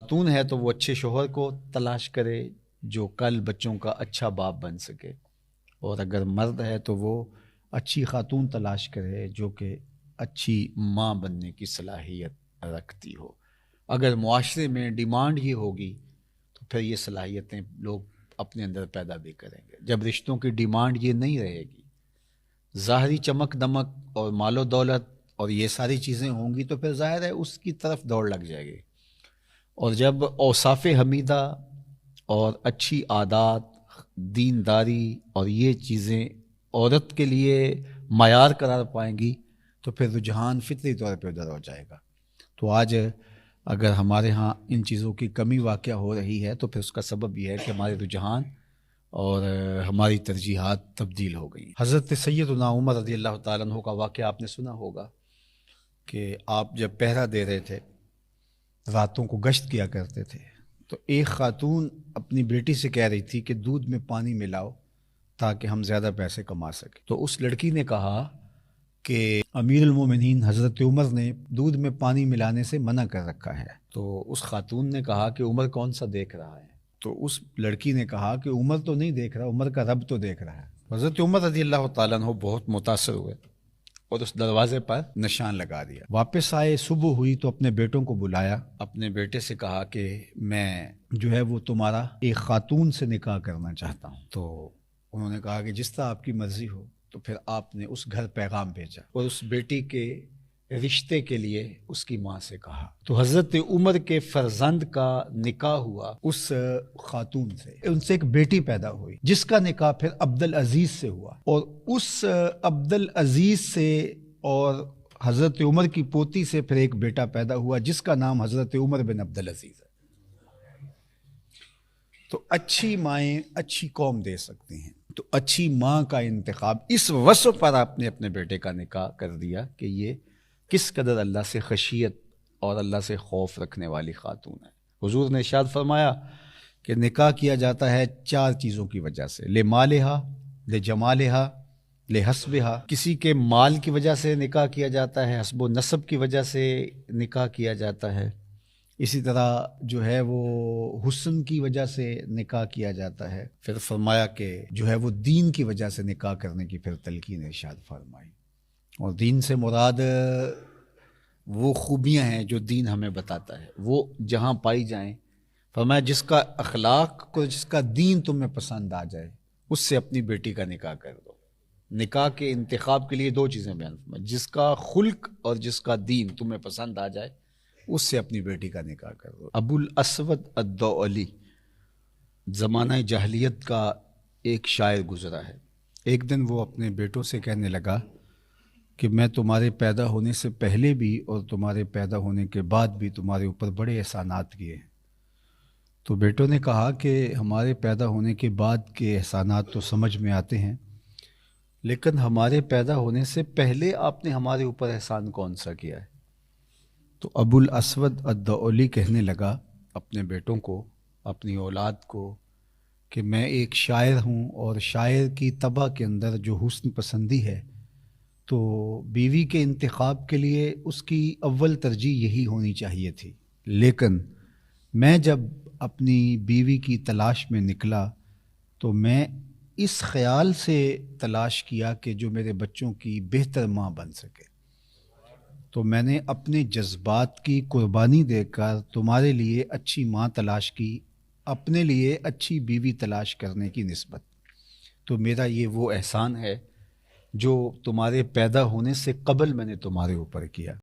خاتون ہے تو وہ اچھے شوہر کو تلاش کرے جو کل بچوں کا اچھا باپ بن سکے، اور اگر مرد ہے تو وہ اچھی خاتون تلاش کرے جو کہ اچھی ماں بننے کی صلاحیت رکھتی ہو۔ اگر معاشرے میں ڈیمانڈ یہ ہوگی تو پھر یہ صلاحیتیں لوگ اپنے اندر پیدا بھی کریں گے۔ جب رشتوں کی ڈیمانڈ یہ نہیں رہے گی، ظاہری چمک دمک اور مال و دولت اور یہ ساری چیزیں ہوں گی، تو پھر ظاہر ہے اس کی طرف دوڑ لگ جائے گی۔ اور جب اوصاف حمیدہ اور اچھی عادات، دینداری اور یہ چیزیں عورت کے لیے معیار قرار پائیں گی تو پھر رجحان فطری طور پہ ادھر ہو جائے گا۔ تو آج اگر ہمارے ہاں ان چیزوں کی کمی واقع ہو رہی ہے تو پھر اس کا سبب یہ ہے کہ ہمارے رجحان اور ہماری ترجیحات تبدیل ہو گئی۔ حضرت سیدنا عمر رضی اللہ تعالیٰ عنہ کا واقعہ آپ نے سنا ہوگا کہ آپ جب پہرا دے رہے تھے، راتوں کو گشت کیا کرتے تھے، تو ایک خاتون اپنی بیٹی سے کہہ رہی تھی کہ دودھ میں پانی ملاؤ تاکہ ہم زیادہ پیسے کما سکیں۔ تو اس لڑکی نے کہا کہ امیر المومنین حضرت عمر نے دودھ میں پانی ملانے سے منع کر رکھا ہے۔ تو اس خاتون نے کہا کہ عمر کون سا دیکھ رہا ہے؟ تو اس لڑکی نے کہا کہ عمر تو نہیں دیکھ رہا، عمر کا رب تو دیکھ رہا ہے۔ حضرت عمر رضی اللہ تعالیٰ عنہ بہت متاثر ہوئے اور اس دروازے پر نشان لگا دیا۔ واپس آئے، صبح ہوئی تو اپنے بیٹوں کو بلایا، اپنے بیٹے سے کہا کہ میں جو ہے وہ تمہارا ایک خاتون سے نکاح کرنا چاہتا ہوں۔ تو انہوں نے کہا کہ جس طرح آپ کی مرضی ہو۔ تو پھر آپ نے اس گھر پیغام بھیجا اور اس بیٹی کے رشتے کے لیے اس کی ماں سے کہا۔ تو حضرت عمر کے فرزند کا نکاح ہوا اس خاتون سے، ان سے ایک بیٹی پیدا ہوئی جس کا نکاح پھر عبدالعزیز سے ہوا، اور اس عبدالعزیز سے اور حضرت عمر کی پوتی سے پھر ایک بیٹا پیدا ہوا جس کا نام حضرت عمر بن عبدالعزیز ہے۔ تو اچھی مائیں اچھی قوم دے سکتی ہیں، تو اچھی ماں کا انتخاب اس وصف پر آپ نے اپنے بیٹے کا نکاح کر دیا کہ یہ کس قدر اللہ سے خشیت اور اللہ سے خوف رکھنے والی خاتون ہے۔ حضور نے ارشاد فرمایا کہ نکاح کیا جاتا ہے 4 چیزوں کی وجہ سے، لمالہا، لجمالہا، لحسبہا۔ کسی کے مال کی وجہ سے نکاح کیا جاتا ہے، حسب و نسب کی وجہ سے نکاح کیا جاتا ہے، اسی طرح جو ہے وہ حسن کی وجہ سے نکاح کیا جاتا ہے۔ پھر فرمایا کہ جو ہے وہ دین کی وجہ سے نکاح کرنے کی پھر تلقین ارشاد فرمائی، اور دین سے مراد وہ خوبیاں ہیں جو دین ہمیں بتاتا ہے، وہ جہاں پائی جائیں۔ فرمایا جس کا اخلاق کو، جس کا دین تمہیں پسند آ جائے اس سے اپنی بیٹی کا نکاح کر دو۔ نکاح کے انتخاب کے لیے 2 چیزیں بیان فرمائی، جس کا خلق اور جس کا دین تمہیں پسند آ جائے اس سے اپنی بیٹی کا نکاح کر دو۔ ابو الاسود الدؤلی زمانہ جاہلیت کا ایک شاعر گزرا ہے۔ ایک دن وہ اپنے بیٹوں سے کہنے لگا کہ میں تمہارے پیدا ہونے سے پہلے بھی اور تمہارے پیدا ہونے کے بعد بھی تمہارے اوپر بڑے احسانات کیے ہیں۔ تو بیٹوں نے کہا کہ ہمارے پیدا ہونے کے بعد کے احسانات تو سمجھ میں آتے ہیں، لیکن ہمارے پیدا ہونے سے پہلے آپ نے ہمارے اوپر احسان کون سا کیا ہے؟ تو ابو الاسود الدؤلی کہنے لگا اپنے بیٹوں کو، اپنی اولاد کو، کہ میں ایک شاعر ہوں، اور شاعر کی طبع کے اندر جو حسن پسندی ہے تو بیوی کے انتخاب کے لیے اس کی اول ترجیح یہی ہونی چاہیے تھی، لیکن میں جب اپنی بیوی کی تلاش میں نکلا تو میں اس خیال سے تلاش کیا کہ جو میرے بچوں کی بہتر ماں بن سکے، تو میں نے اپنے جذبات کی قربانی دے کر تمہارے لیے اچھی ماں تلاش کی، اپنے لیے اچھی بیوی تلاش کرنے کی نسبت۔ تو میرا یہ وہ احسان ہے جو تمہارے پیدا ہونے سے قبل میں نے تمہارے اوپر کیا۔